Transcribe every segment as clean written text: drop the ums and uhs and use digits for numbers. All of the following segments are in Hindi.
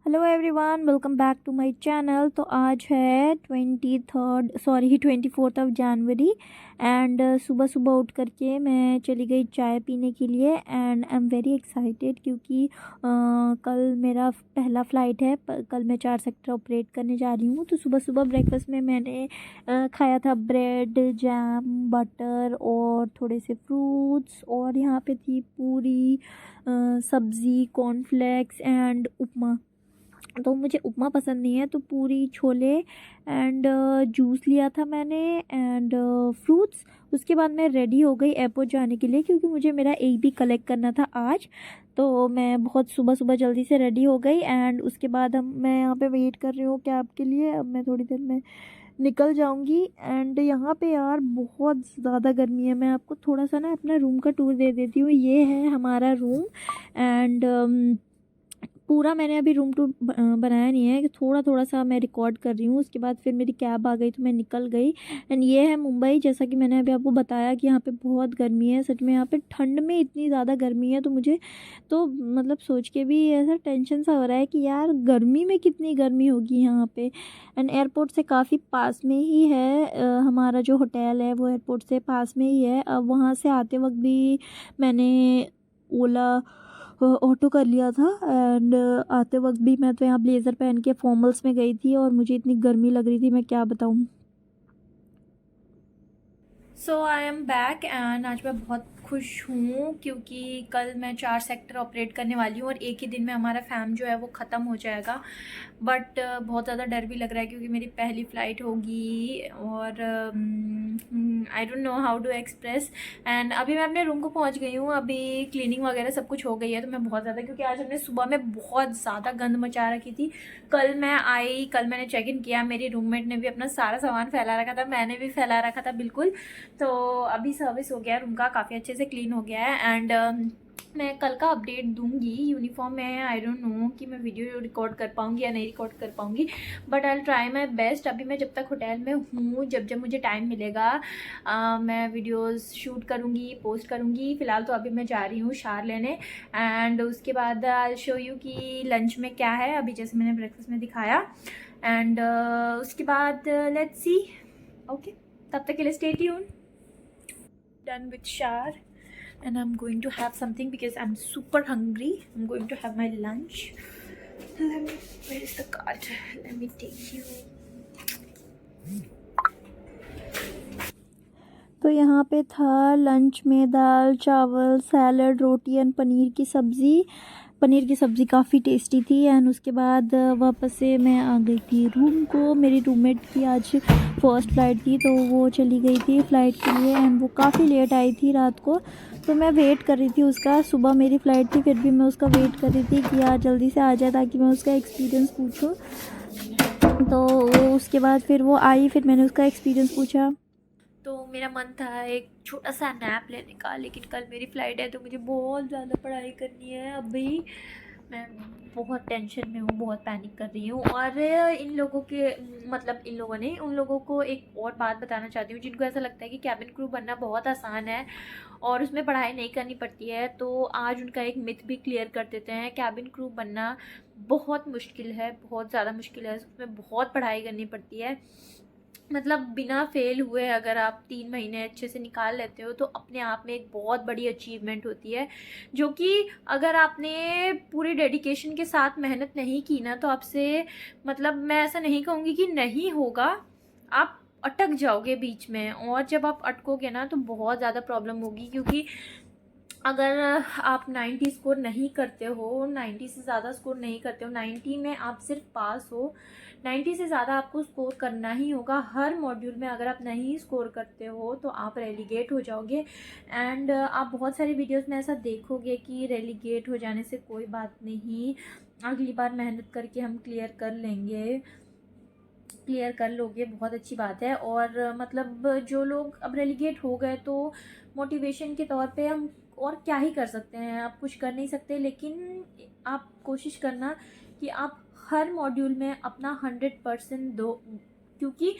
Hello everyone, welcome back to my channel. तो आज है 24 जनवरी एंड सुबह सुबह उठ करके मैं चली गई चाय पीने के लिए and I am very excited क्योंकि कल मेरा पहला फ़्लाइट है। कल मैं 4 सेक्टर ऑपरेट करने जा रही हूँ। तो सुबह सुबह ब्रेकफास्ट में मैंने खाया था ब्रेड, जैम, बटर और थोड़े से फ्रूट्स, और यहाँ पे थी पूरी, सब्ज़ी, कॉर्नफ्लेक्स एंड उपमा। तो मुझे उपमा पसंद नहीं है, तो पूरी, छोले एंड जूस लिया था मैंने एंड फ्रूट्स। उसके बाद मैं रेडी हो गई एयरपोर्ट जाने के लिए क्योंकि मुझे मेरा AB कलेक्ट करना था आज। तो मैं बहुत सुबह सुबह जल्दी से रेडी हो गई एंड उसके बाद मैं यहाँ पे वेट कर रही हूँ कैब के लिए। अब मैं थोड़ी देर में निकल जाऊँगी एंड यहाँ पे यार बहुत ज़्यादा गर्मी है। मैं आपको थोड़ा सा ना अपना रूम का टूर दे देती हूँ। ये है हमारा रूम एंड पूरा मैंने अभी रूम टूर बनाया नहीं है, थोड़ा थोड़ा सा मैं रिकॉर्ड कर रही हूँ। उसके बाद फिर मेरी कैब आ गई तो मैं निकल गई एंड ये है मुंबई। जैसा कि मैंने अभी आपको बताया कि यहाँ पे बहुत गर्मी है। सच में यहाँ पे ठंड में इतनी ज़्यादा गर्मी है तो मुझे तो मतलब सोच के भी ऐसा टेंशन सा हो रहा है कि यार गर्मी में कितनी गर्मी होगी यहाँ पे। एंड एयरपोर्ट से काफ़ी पास में ही है हमारा जो होटल है, वो एयरपोर्ट से पास में ही है। अब वहाँ से आते वक्त भी मैंने ओला ऑटो कर लिया था एंड आते वक्त भी मैं तो यहाँ ब्लेज़र पहन के फॉर्मल्स में गई थी और मुझे इतनी गर्मी लग रही थी, मैं क्या बताऊँ। सो आई एम बैक एंड आज मैं बहुत खुश हूँ क्योंकि कल मैं 4 सेक्टर ऑपरेट करने वाली हूँ और एक ही दिन में हमारा फैम जो है वो ख़त्म हो जाएगा। बट बहुत ज़्यादा डर भी लग रहा है क्योंकि मेरी पहली फ़्लाइट होगी और I don't know how to express. And अभी मैं अपने रूम को पहुँच गई हूँ। अभी क्लीनिंग वगैरह सब कुछ हो गई है। तो मैं बहुत ज़्यादा, क्योंकि आज हमने सुबह में बहुत ज़्यादा गंद मचा रखी थी। कल मैंने चेक इन किया, मेरी रूममेट ने भी अपना सारा सामान फैला रखा था, मैंने भी फैला रखा था बिल्कुल। तो अभी सर्विस हो गया रूम का, काफ़ी अच्छे से क्लीन हो गया है एंड मैं कल का अपडेट दूंगी। यूनिफॉर्म में आई डोंट नो कि मैं वीडियो रिकॉर्ड कर पाऊंगी या नहीं रिकॉर्ड कर पाऊंगी, but I will try my best. अभी मैं जब तक होटल में हूँ, जब जब मुझे टाइम मिलेगा मैं वीडियोस शूट करूँगी, पोस्ट करूँगी। फ़िलहाल तो अभी मैं जा रही हूँ शार लेने एंड उसके बाद आई शो यू कि लंच में क्या है, अभी जैसे मैंने ब्रेकफास्ट में दिखाया एंड उसके बाद लेट्स सी। ओके, तब तक के लिए stay tune. Done with shower and I'm going to have something because I'm super hungry. I'm going to have my lunch. Where is the card? Let me take you. तो यहाँ पे था लंच में दाल, चावल, सैलड, रोटी एंड पनीर की सब्ज़ी। पनीर की सब्ज़ी काफ़ी टेस्टी थी एंड उसके बाद वापस से मैं आ गई थी रूम को। मेरी रूममेट की आज फर्स्ट फ़्लाइट थी तो वो चली गई थी फ़्लाइट के लिए एंड वो काफ़ी लेट आई थी रात को। तो मैं वेट कर रही थी उसका। सुबह मेरी फ़्लाइट थी फिर भी मैं उसका वेट कर रही थी कि यार जल्दी से आ जाए ताकि मैं उसका एक्सपीरियंस पूछूं। तो उसके बाद फिर वो आई, फिर मैंने उसका एक्सपीरियंस पूछा। तो मेरा मन था एक छोटा सा नैप लेने का, लेकिन कल मेरी फ़्लाइट है तो मुझे बहुत ज़्यादा पढ़ाई करनी है। अभी मैं बहुत टेंशन में हूँ, बहुत पैनिक कर रही हूँ। और इन लोगों के, मतलब इन लोगों ने, उन लोगों को एक और बात बताना चाहती हूँ जिनको ऐसा लगता है कि कैबिन क्रू बनना बहुत आसान है और उसमें पढ़ाई नहीं करनी पड़ती है। तो आज उनका एक मिथ भी क्लियर कर देते हैं। कैबिन क्रू बनना बहुत मुश्किल है, बहुत ज़्यादा मुश्किल है, उसमें बहुत पढ़ाई करनी पड़ती है। मतलब बिना फेल हुए अगर आप 3 महीने अच्छे से निकाल लेते हो तो अपने आप में एक बहुत बड़ी अचीवमेंट होती है, जो कि अगर आपने पूरी डेडिकेशन के साथ मेहनत नहीं की ना तो आपसे, मतलब मैं ऐसा नहीं कहूँगी कि नहीं होगा, आप अटक जाओगे बीच में। और जब आप अटकोगे ना तो बहुत ज़्यादा प्रॉब्लम होगी, क्योंकि अगर आप 90 स्कोर नहीं करते हो, 90 से ज़्यादा स्कोर नहीं करते हो, 90 में आप सिर्फ पास हो, 90 से ज़्यादा आपको स्कोर करना ही होगा हर मॉड्यूल में। अगर आप नहीं स्कोर करते हो तो आप रेलीगेट हो जाओगे एंड आप बहुत सारी वीडियोस में ऐसा देखोगे कि रेलीगेट हो जाने से कोई बात नहीं, अगली बार मेहनत करके हम क्लियर कर लेंगे। क्लियर कर लोगे, बहुत अच्छी बात है। और मतलब जो लोग अब रेलीगेट हो गए तो मोटिवेशन के तौर पे हम और क्या ही कर सकते हैं, आप कुछ कर नहीं सकते, लेकिन आप कोशिश करना कि आप हर मॉड्यूल में अपना 100% दो, क्योंकि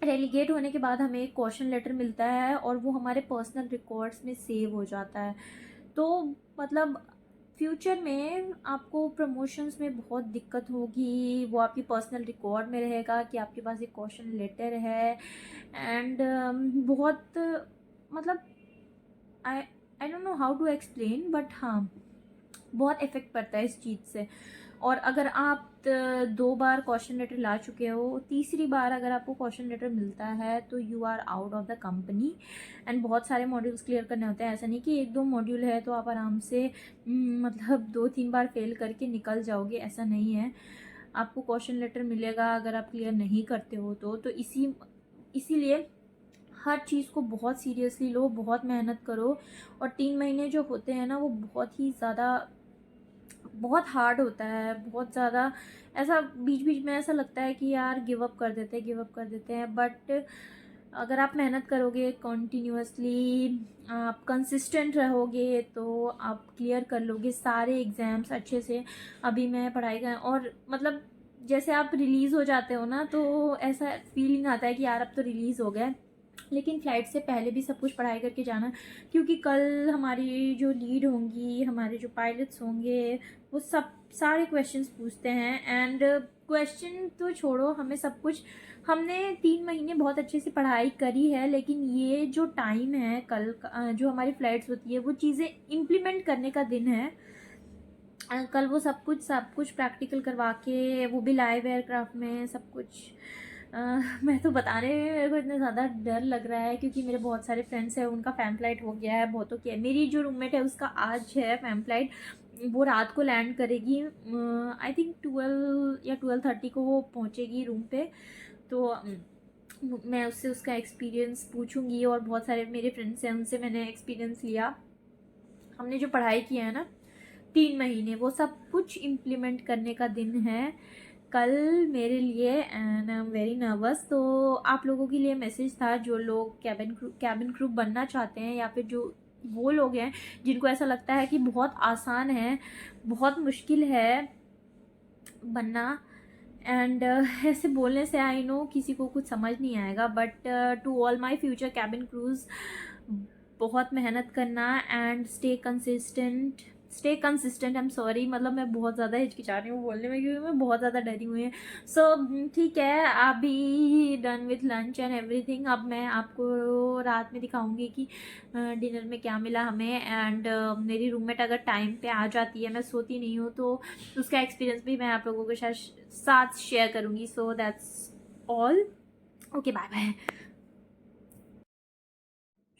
रेलीगेट होने के बाद हमें एक क्वेश्चन लेटर मिलता है और वो हमारे पर्सनल रिकॉर्ड्स में सेव हो जाता है। तो मतलब फ्यूचर में आपको प्रमोशंस में बहुत दिक्कत होगी, वो आपकी पर्सनल रिकॉर्ड में रहेगा कि आपके पास एक क्वेश्चन लेटर है। एंड बहुत मतलब I I don't know how to explain, but हाँ बहुत इफ़ेक्ट पड़ता है इस चीज़ से। और अगर आप 2 बार क्वेश्चन लेटर ला चुके हो, तीसरी बार अगर आपको क्वेश्चन लेटर मिलता है तो you are out of the company. And बहुत सारे मॉड्यूल्स क्लियर करने होते हैं, ऐसा नहीं कि 1-2 मॉड्यूल है तो आप आराम से मतलब 2-3 बार फेल करके निकल जाओगे, ऐसा नहीं है। आपको क्वेश्चन लेटर मिलेगा अगर आप क्लियर नहीं करते हो तो इसीलिए हर चीज़ को बहुत सीरियसली लो, बहुत मेहनत करो। और 3 महीने जो होते हैं ना वो बहुत ही ज़्यादा बहुत हार्ड होता है, बहुत ज़्यादा। ऐसा बीच बीच में ऐसा लगता है कि यार गिव अप कर देते हैं, बट अगर आप मेहनत करोगे कंटिन्यूअसली, आप कंसिस्टेंट रहोगे तो आप क्लियर कर लोगे सारे एग्ज़ाम्स अच्छे से। अभी मैं पढ़ाई का और मतलब जैसे आप रिलीज़ हो जाते हो ना तो ऐसा फीलिंग आता है कि यार अब तो रिलीज़ हो गए, लेकिन फ़्लाइट से पहले भी सब कुछ पढ़ाई करके जाना, क्योंकि कल हमारी जो लीड होंगी, हमारे जो पायलट्स होंगे, वो सब सारे क्वेश्चंस पूछते हैं। एंड क्वेश्चन तो छोड़ो, हमें सब कुछ हमने 3 महीने बहुत अच्छे से पढ़ाई करी है, लेकिन ये जो टाइम है कल जो हमारी फ़्लाइट्स होती है वो चीज़ें इम्प्लीमेंट करने का दिन है। कल वो सब कुछ प्रैक्टिकल करवा के, वो भी लाइव एयरक्राफ्ट में सब कुछ। मैं तो बताने में मेरे को इतना ज़्यादा डर लग रहा है, क्योंकि मेरे बहुत सारे फ्रेंड्स हैं उनका फैम फ्लाइट हो गया है, बहुतों की है। मेरी जो रूममेट है उसका आज है फैम फ्लाइट, वो रात को लैंड करेगी। आई थिंक 12 या 12:30 को वो पहुंचेगी रूम पे। तो मैं उससे उसका एक्सपीरियंस पूछूंगी, और बहुत सारे मेरे फ्रेंड्स हैं उनसे मैंने एक्सपीरियंस लिया। हमने जो पढ़ाई की है ना 3 महीने, वो सब कुछ इम्प्लीमेंट करने का दिन है कल मेरे लिए। And I am very nervous. तो आप लोगों के लिए मैसेज था, जो लोग कैबिन क्रू बनना चाहते हैं, या फिर जो वो लोग हैं जिनको ऐसा लगता है कि बहुत आसान है, बहुत मुश्किल है बनना। एंड ऐसे बोलने से आई नो किसी को कुछ समझ नहीं आएगा, but to all my future cabin crews, बहुत मेहनत करना and stay consistent. I am sorry, मतलब मैं बहुत ज़्यादा हिचकिचा रही हूँ बोलने में, क्योंकि मैं बहुत ज़्यादा डरी हुई हूँ। सो ठीक है, अभी done with lunch and everything. अब मैं आपको रात में दिखाऊंगी कि डिनर में क्या मिला हमें। एंड मेरी रूममेट अगर टाइम पे आ जाती है, मैं सोती नहीं हूँ, तो उसका एक्सपीरियंस भी मैं आप लोगों के साथ शेयर करूँगी। So that's all, okay bye bye.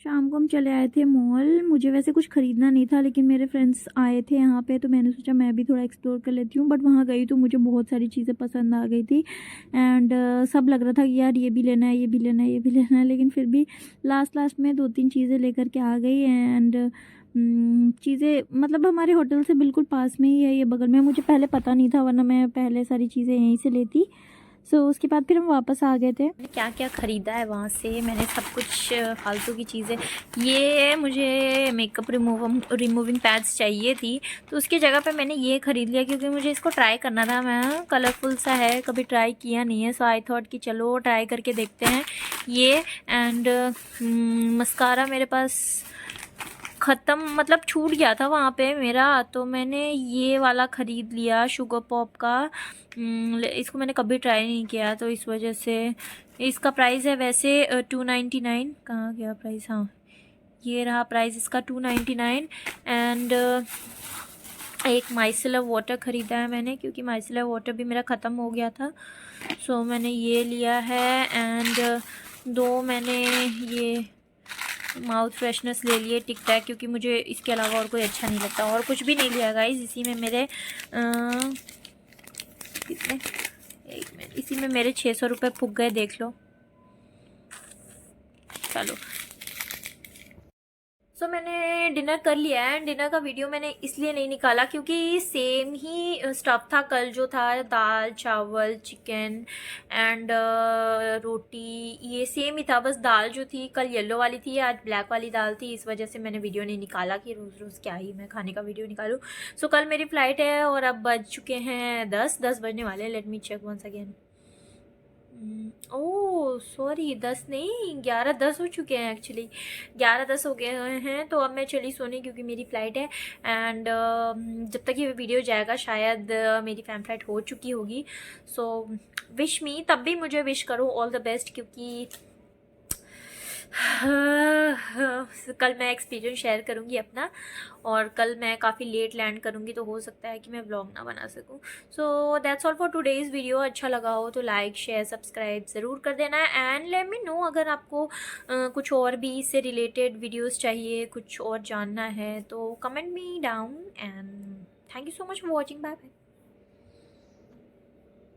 शाम को हम चले आए थे मॉल। मुझे वैसे कुछ ख़रीदना नहीं था, लेकिन मेरे फ्रेंड्स आए थे यहाँ पे, तो मैंने सोचा मैं भी थोड़ा एक्सप्लोर कर लेती हूँ। बट वहाँ गई तो मुझे बहुत सारी चीज़ें पसंद आ गई थी। एंड सब लग रहा था कि यार ये भी लेना है, ये भी लेना है, ये भी लेना है, लेकिन फिर भी लास्ट में 2-3 चीज़ें लेकर के आ गई। एंड चीज़ें मतलब हमारे होटल से बिल्कुल पास में ही है, ये बगल में। मुझे पहले पता नहीं था, वरना मैं पहले सारी चीज़ें यहीं से लेती। उसके बाद फिर हम वापस आ गए थे। क्या क्या ख़रीदा है वहाँ से, मैंने सब कुछ फालतू की चीज़ें। ये मुझे मेकअप रिमूविंग पैड्स चाहिए थी, तो उसकी जगह पे मैंने ये ख़रीद लिया, क्योंकि मुझे इसको ट्राई करना था। मैं कलरफुल सा है, कभी ट्राई किया नहीं है, सो आई थॉट कि चलो ट्राई करके देखते हैं ये। एंड मस्कारा मेरे पास ख़त्म, मतलब छूट गया था वहाँ पे मेरा, तो मैंने ये वाला ख़रीद लिया शुगर पॉप का। इसको मैंने कभी ट्राई नहीं किया, तो इस वजह से इसका प्राइस है वैसे 299। कहाँ गया प्राइस, हाँ ये रहा प्राइस इसका 299। एंड एक माइसेलर वाटर ख़रीदा है मैंने, क्योंकि माइसेलर वाटर भी मेरा ख़त्म हो गया था। सो मैंने ये लिया है। एंड 2 मैंने ये माउथ फ्रेशनर्स ले लिए टिक टैक, क्योंकि मुझे इसके अलावा और कोई अच्छा नहीं लगता। और कुछ भी नहीं लिया गाइस। इसी में मेरे कितने, एक मिनट, इसी में मेरे 600 रुपये फूक गए, देख लो। चलो, सो मैंने डिनर कर लिया है। डिनर का वीडियो मैंने इसलिए नहीं निकाला क्योंकि सेम ही स्टफ़ था कल जो था, दाल चावल चिकन एंड रोटी, ये सेम ही था। बस दाल जो थी कल येलो वाली थी, आज ब्लैक वाली दाल थी। इस वजह से मैंने वीडियो नहीं निकाला कि रोज़ रोज़ क्या ही मैं खाने का वीडियो निकालूँ। सो कल मेरी फ़्लाइट है और अब बज चुके हैं 10 बजने वाले। Let me check once again. Oh sorry, 10 नहीं 11:10 हो चुके हैं एक्चुअली, 11:10 हो गए हैं। तो अब मैं चली सोने क्योंकि मेरी फ़्लाइट है। एंड जब तक ये वीडियो जाएगा शायद मेरी फ़ैन फ़्लाइट हो चुकी होगी। सो विश मी, तब भी मुझे विश करो ऑल द बेस्ट, क्योंकि कल मैं एक्सपीरियंस शेयर करूँगी अपना, और कल मैं काफ़ी लेट लैंड करूँगी तो हो सकता है कि मैं व्लॉग ना बना सकूँ। सो that's all for today's video. अच्छा लगा हो तो लाइक शेयर सब्सक्राइब ज़रूर कर देना। एंड लेट मी नो अगर आपको कुछ और भी इससे रिलेटेड वीडियोज़ चाहिए, कुछ और जानना है तो comment me down. And thank you so much for watching. Bye bye.